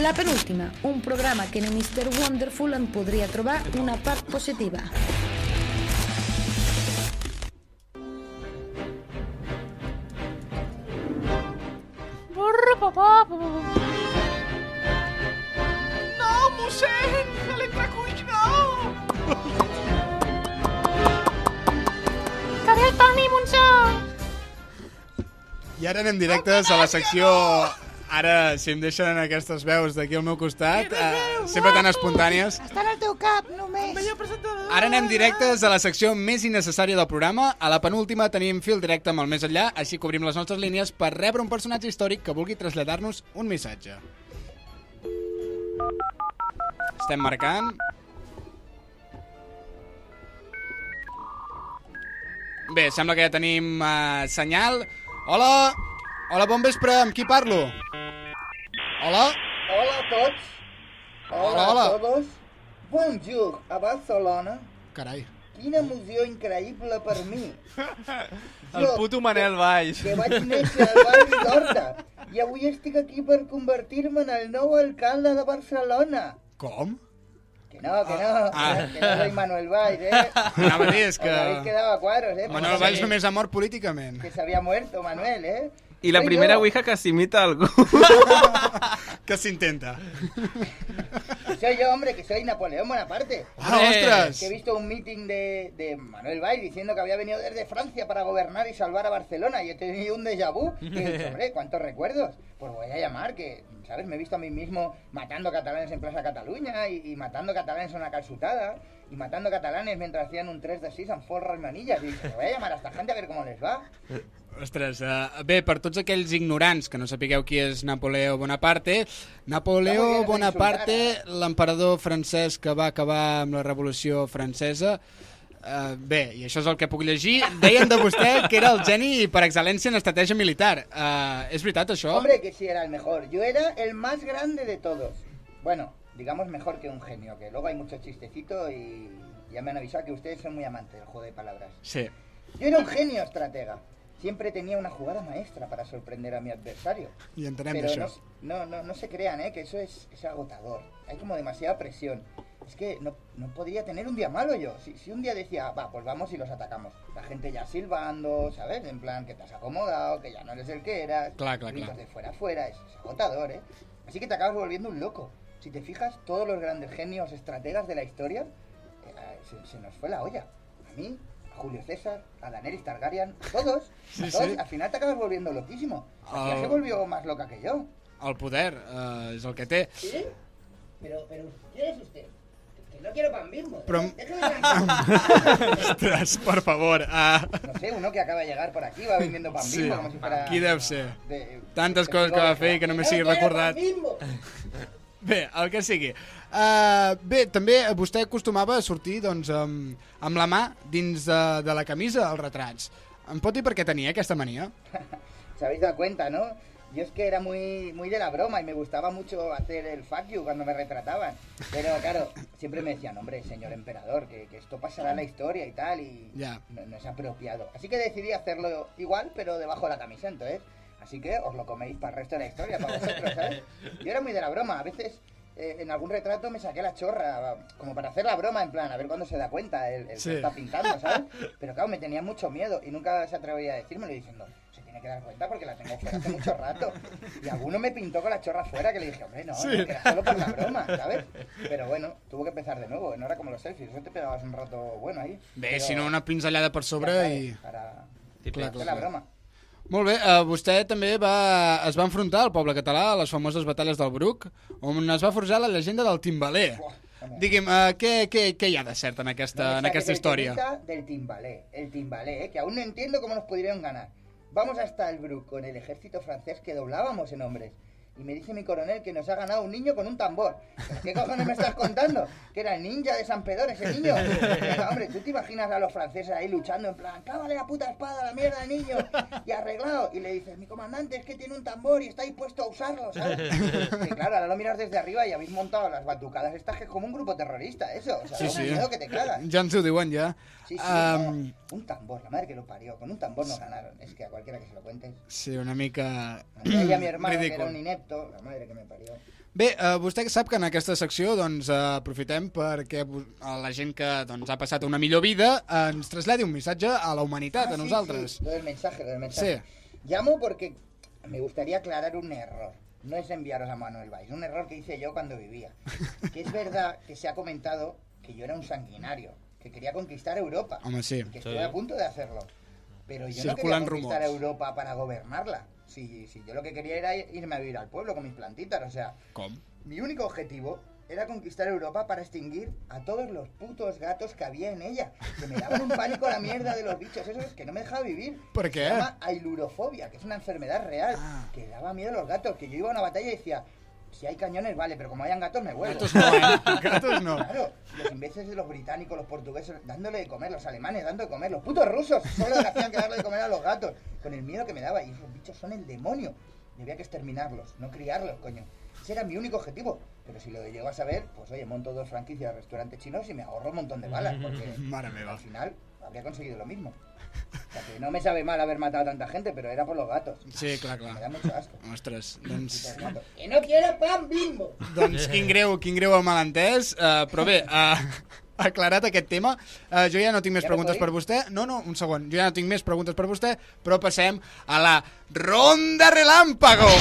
La penúltima, un programa que en Mr. Wonderful en podria trobar una part positiva. No, mossèn! Electracuix, no! Que ve el Toni Monzó! I ara anem directes a la secció... Ara, si em deixen aquestes veus d'aquí al meu costat, sempre tan espontànies. Està en el teu cap, només. Ara anem directes a la secció més innecessària del programa. A la penúltima tenim fil directe amb el Més Enllà, així cobrim les nostres línies per rebre un personatge històric que vulgui traslladar-nos un missatge. Estem marcant. Bé, sembla que ja tenim senyal. Hola! Hola, bon vespre, amb qui parlo? Hola? Hola a tots. Hola Hola. a todos. Bonjour a Barcelona. Carai. Quina emoció increïble per mi. El puto Manel Valls. Que vaig néixer al barri d'Horta i avui estic aquí per convertir-me en el nou alcalde de Barcelona. Com? Que no, que no soy Manuel Valls, Anava a dir, és que... Os habéis quedado a cuadros, Manuel Valls només ha mort políticament. Que se había muerto, Manuel, Y la Soy primera yo. ouija que se imita algo. Que s'intenta. Que soy yo, hombre, que soy Napoleón Bonaparte. Ah, ostres! Que he visto un meeting de Manuel Valls diciendo que había venido desde Francia para gobernar y salvar a Barcelona y he tenido un déjà vu. Y he dicho, hombre, ¿cuántos recuerdos? Pues voy a llamar, que, ¿sabes? Me he visto a mí mismo matando catalanes en Plaza Cataluña y matando catalanes en una calçotada y matando catalanes mientras hacían un 3 de 6 amb folre i manillas. Y dije, voy a llamar a esta gente a ver cómo les va. Ostres, bé, per tots aquells ignorants que no sapigueu qui és Napoleó Bonaparte, Napoleó Bonaparte, l'emperador francès que va acabar amb la Revolució Francesa, bé, i això és el que puc llegir, deien de vostè que era el geni per excel·lència en estratègia militar. És veritat, això? Hombre, que sí era el mejor. Yo era el más grande de todos. Bueno, digamos mejor que un genio, que luego hay mucho chistecito y ya me han avisado que ustedes son muy amantes del juego de palabras. Sí. Yo era un genio estratega. Siempre tenía una jugada maestra para sorprender a mi adversario. I entenem Pero d'això. no se crean, que eso es agotador. Hay como demasiada presión. Es que no podría tener un día malo yo. Si un día decía, va, pues vamos y los atacamos. La gente ya silbando, ¿sabes? En plan, que te has acomodado, que ya no eres el que eras. Clar. Gritos de fuera afuera, es agotador, Así que te acabas volviendo un loco. Si te fijas, todos los grandes genios estrategas de la historia, se nos fue la olla. A mí, a Julio César, a Daenerys Targaryen, a todos, Sí. al final te acabas volviendo loquísimo. Ya se volvió más loca que yo. El poder és el que té. ¿Sí? Pero, ¿quién es usted? Que no quiero pan mismo. Però... Déjeme tranquilo. Ostres, per favor. No sé, uno que acaba de llegar por aquí va vendiendo pan Sí. mismo como si fuera... Qui deu ser? de- Tantes coses que va fer i que només sigui quiero recordat. pan mismo. Bé, el que sigui. Bé, també vostè acostumava a sortir doncs, amb la mà dins de la camisa als retrats. Em pot dir per què tenia aquesta mania? ¿Se habéis dado cuenta, no? Yo es que era muy de la broma y me gustaba mucho hacer el fuck you cuando me retrataban. Pero claro, siempre me decían, hombre, señor emperador, que esto pasará en la historia y tal, y Ya. no es apropiado. Así que decidí hacerlo igual, pero debajo de la camisa, entonces. Así que os lo coméis para el resto de la historia, para vosotros, ¿sabes? Yo era muy de la broma, a veces en algún retrato me saqué la chorra, como para hacer la broma, en plan, a ver cuándo se da cuenta el Sí. que está pintando, ¿sabes? Pero claro, me tenía mucho miedo y nunca se atrevía a decírmelo diciendo, se tiene que dar cuenta porque la tengo fuera hace mucho rato. Y alguno me pintó con la chorra fuera que le dije, hombre, no, Sí. que era solo por la broma, ¿sabes? Pero bueno, tuvo que empezar de nuevo, no era como los selfies, eso te pegabas un rato bueno ahí. Bé, Pero si no, una pinzellada per ya sobre sabes, i... Para Clar, hacer clar, la clar. broma. Molt bé, vostè també es va enfrontar al poble català a les famoses batalles del Bruc, on es va forjar la llegenda del timbaler. Digui'm, què hi ha de cert en No aquesta me saques el història? temita del timbalé, que aún no entiendo cómo nos pudieron ganar. Vamos hasta el Bruc con el ejército francés que doblábamos en hombres. Y me dice mi coronel que nos ha ganado un niño con un tambor. ¿Pero qué cojones me estás contando? Que era el ninja de San Pedro ese niño. Venga, hombre, ¿tú te imaginas a los franceses ahí luchando en plan, clávale la puta espada a la mierda, niño? Y arreglado. Y le dices, mi comandante es que tiene un tambor y está dispuesto a usarlo, ¿sabes? Y claro, ahora lo miras desde arriba y habéis montado las batucadas estas que es como un grupo terrorista, eso. O sea, Sí, da sí. un miedo que te cagas. Ja ens ho diuen, ja. Sí, sí, un tambor, la madre que lo parió. Con un tambor nos ganaron. Es que a cualquiera que se lo cuentes. Sí, una mica Ella y a mi hermano, que era ridícul. un inepto, concepto, la madre que me parió. Bé, vostè sap que en aquesta secció doncs, aprofitem perquè la gent que doncs, ha passat una millor vida ens traslladi un missatge a la humanitat, a nosaltres. Sí, lo del mensaje. Sí. Llamo porque me gustaría aclarar un error. No es enviaros a Manuel Valls, un error que hice yo cuando vivía. Que es verdad que se ha comentado que yo era un sanguinario, que quería conquistar Europa. Home, sí. Y que estoy a punto de hacerlo. Pero yo no Circulan quería conquistar rumors. Europa para gobernarla. Sí, yo lo que quería era irme a vivir al pueblo con mis plantitas, o sea... Com? Mi único objetivo era conquistar Europa para extinguir a todos los putos gatos que había en ella. Que me daban un pánico a la mierda de los bichos esos que no me dejaba vivir. ¿Por qué? Se llama ailurofobia, que es una enfermedad real. Que daba miedo a los gatos. Que yo iba a una batalla y decía, si hay cañones, vale, pero como hayan gatos me vuelvo. Gatos no, gatos no. Claro, los imbéciles de los británicos, los portugueses, dándole de comer, los alemanes dando de comer, los putos rusos solo hacían que darle de comer a los gatos. Con el miedo que me daba. Y esos bichos son el demonio. Y había que exterminarlos, no criarlos, coño. Ese era mi único objetivo. Pero si lo llego a saber, pues oye, monto 2 franquicias de restaurantes chinos y me ahorro un montón de balas, porque Mare meva. al final habría conseguido lo mismo. O sea, que no me sabe mal haber matado a tanta gente, pero era por los gatos. Sí, clar, Me da clar. mucho asco. Ostres, doncs... Putos gatos. ¡Que no quiero pan Bimbo! Doncs quin greu el malentès. Però bé, aclarat aquest tema, jo ja no tinc més Ja no preguntes podem? per vostè. No, un segon. Jo ja no tinc més preguntes per vostè, però passem a la Ronda Relàmpago!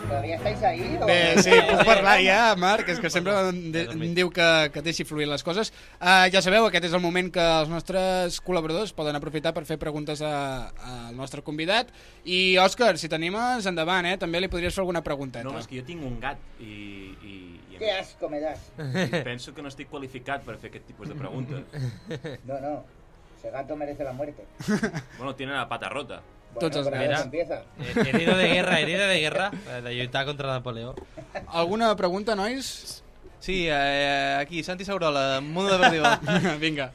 ¿Todavía estáis ahí? O... Bé, sí, puc parlar ja, Marc, és que sempre em diu que deixi fluir les coses. Ja sabeu, aquest és el moment que els nostres col·laboradors poden aprofitar per fer preguntes al nostre convidat. I, Òscar, si t'animes, endavant, també li podries fer alguna pregunteta. No, és que jo tinc un gat i ¡Qué asco me das! penso que no estic qualificat per fer aquest tipus de preguntes. No. Ese gato merece la muerte. Bueno, tiene la pata rota. Bueno, Tots els pero ahora gats. empieza. Herido de guerra, de lluitar contra Napoleó. Alguna pregunta, nois? Sí, aquí, Santi Saurola, Mundo Deportivo. Vinga.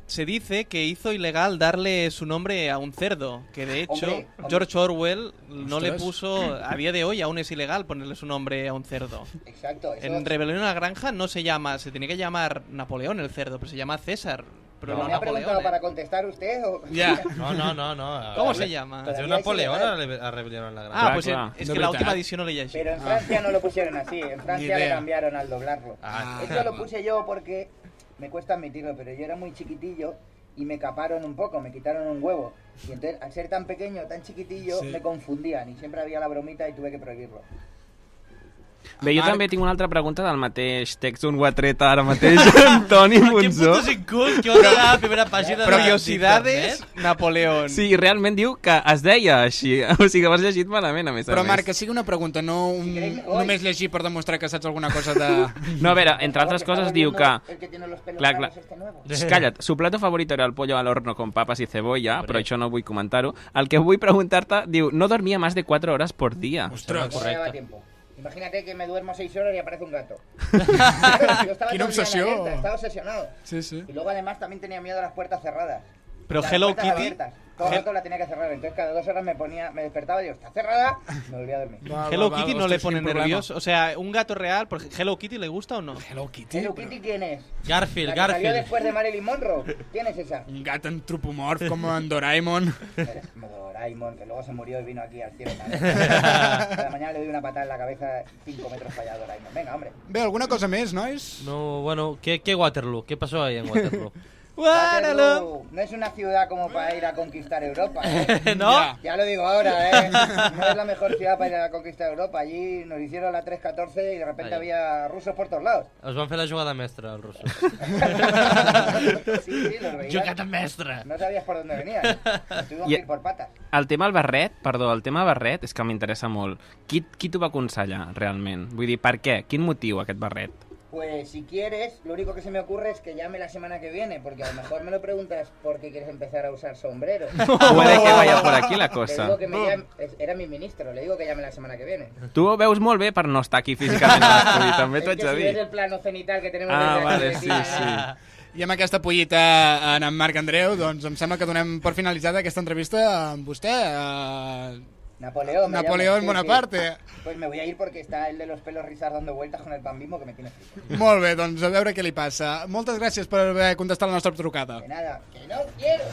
Se dice que hizo ilegal darle su nombre a un cerdo, que de hecho Hombre. George Orwell no le Ostras. puso, a día de hoy aún es ilegal ponerle su nombre a un cerdo. Exacto. Eso... En Rebelión en la Granja no se llama, se tenía que llamar Napoleón el cerdo, pero se llama César, pero ¿Me no ha preguntado Napoleón. para contestar usted o...? Ja. No. ¿Cómo se llama? Todavía Es Napoleón es a Rebelión en la Granja. Ah, Clar, pues clar. es De que la veritat. última edición no leí així. Pero en Francia no lo pusieron así, en Francia Ni le idea. cambiaron al doblarlo. Ah, Eso lo puse yo porque me cuesta admitirlo, pero yo era muy chiquitillo y me caparon un poco, me quitaron un huevo. Y entonces, al ser tan pequeño, tan chiquitillo, Sí. me confundían y siempre había la bromita y tuve que prohibirlo. Bé, jo Marc. també tinc una altra pregunta del mateix text on ho ha tret ara mateix Toni Quin Monzó. puto incult que va treure a la primera pàgina Curiosidades, Napoleón. Sí, i realment diu que es deia així. O sigui que vas llegit malament, a més a Però, més. Marc, que sigui una pregunta, no només llegir per demostrar que saps alguna cosa de... No, a veure, entre altres coses diu que... El que tiene los pelos Clar, largos clar. este nuevo. Calla't, su plato favorito era el pollo al horno con papas y cebolla, però això no vull comentar-ho. El que vull preguntar-te, diu, no dormia más de 4 horas por día. Ostres, No me daba tiempo. Imagínate que me duermo 6 horas y aparece un gato. Yo estaba Quina todo el día en obsessió. alerta, estaba obsesionado. sí, sí. Y luego además también tenía miedo a las puertas cerradas. Pero Las Hello puertas Kitty... abiertas. Todo el rato la tenía que cerrar. Entonces cada 2 horas me despertaba y digo, ¿está cerrada? Me volvía a dormir. Hello Kitty no le ostres, pone quin problema. nervioso. O sea, un gato real, por Hello Kitty le gusta o no? Hello Kitty? ¿Hello Kitty quién es? Garfield, ¿La que salió Garfield. después de Marilyn Monroe? ¿Quién es esa? Un gat antropomorf com en Doraemon. Como Doraemon, que luego se murió y vino aquí al cielo. Cada mañana le doy una patada en la cabeza 5 metros para allá a Doraemon. Venga, hombre. Bé, alguna cosa més, nois? No, bueno, ¿qué Waterloo? ¿Qué pasó ahí en Waterloo? Waterloo no es una ciudad como para ir a conquistar Europa, ¿eh? ¿No? Ja. Ya lo digo ahora, ¿eh? No es la mejor ciudad para ir a conquistar Europa. Allí nos hicieron la 314 y de repente Vaya. había rusos por todos lados. Os van fer la jugada mestra, els russos. Sí, los veías. Jugada mestra! No sabías por dónde venían. Nos tuvimos I- que ir por patas. El tema del barret, perdó, el tema del barret és que m'interessa molt. Qui t'ho va aconsellar, realment? Vull dir, per què? Quin motiu, aquest barret? Pues si quieres, lo único que se me ocurre es que llame la semana que viene, porque a lo mejor me lo preguntas por qué quieres empezar a usar sombrero. Puede que vaya por aquí la Le cosa. digo que me llame, era mi ministro, le digo que llame la semana que viene. Tu ho veus molt bé per no estar aquí físicament a l'estudi, també t'ho Es haig que de si ves dir. el plano cenital que tenemos Ah, desde aquí vale, de sí, ti, sí. I amb aquesta pollita en Marc Andreu, doncs em sembla que donem per finalitzada aquesta entrevista amb vostè. Napoleón. me Napoleón llamo, sí, Bonaparte. sí. Pues me voy a ir porque está el de los pelos rizar dando vueltas con el pan Bimbo que me tiene frito. Molt bé, doncs a veure què li passa. Moltes gràcies per haver contestat la nostra trucada. De nada, que no quiero.